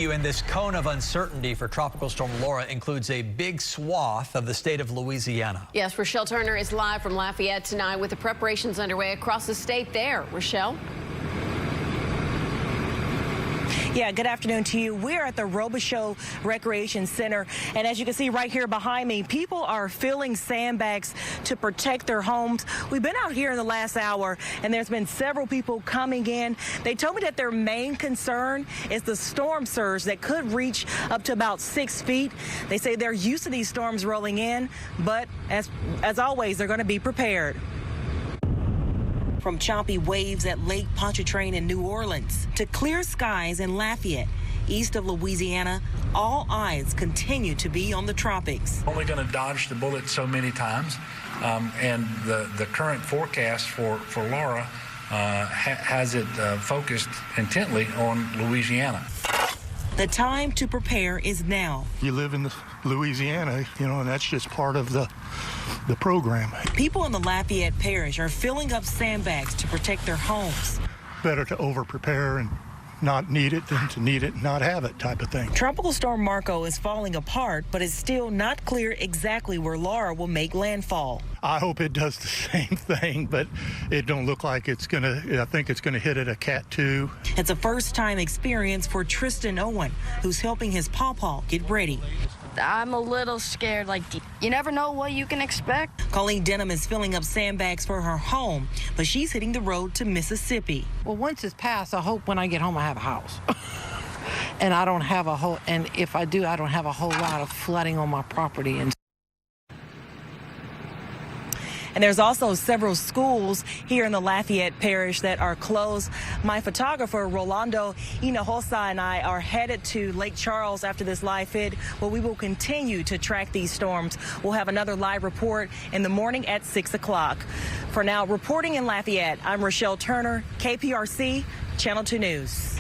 In this cone of uncertainty for Tropical Storm Laura includes a big swath of the state of Louisiana. Yes, Rochelle Turner is live from Lafayette tonight with the preparations underway across the state there. Rochelle? Yeah, good afternoon to you. We're at the Robichaux Recreation Center, and as you can see right here behind me, people are filling sandbags to protect their homes. We've been out here in the last hour, and there's been several people coming in. They told me that their main concern is the storm surge that could reach up to about 6 feet. They say they're used to these storms rolling in, but as always, they're going to be prepared. From choppy waves at Lake Pontchartrain in New Orleans to clear skies in Lafayette, east of Louisiana, all eyes continue to be on the tropics. Only going to dodge the bullet so many times, and the current forecast for Laura has it focused intently on Louisiana. The time to prepare is now. You live in Louisiana, and that's just part of the program. People in the Lafayette Parish are filling up sandbags to protect their homes. Better to over-prepare and not need it than to need it and not have it type of thing. Tropical Storm Marco is falling apart, but it's still not clear exactly where Laura will make landfall. I hope it does the same thing, but it don't look like it's I think it's gonna hit at a Cat 2. It's a first-time experience for Tristan Owen, who's helping his pawpaw get ready. I'm a little scared. You never know what you can expect. Colleen Denham is filling up sandbags for her home, but she's hitting the road to Mississippi. Well, once it's passed, I hope when I get home I have a house. And I don't have and if I do, I don't have a whole lot of flooding on my property. And there's also several schools here in the Lafayette Parish that are closed. My photographer, Rolando Hinojosa, and I are headed to Lake Charles after this live feed, where we will continue to track these storms. We'll have another live report in the morning at 6 o'clock. For now, reporting in Lafayette, I'm Rochelle Turner, KPRC, Channel 2 News.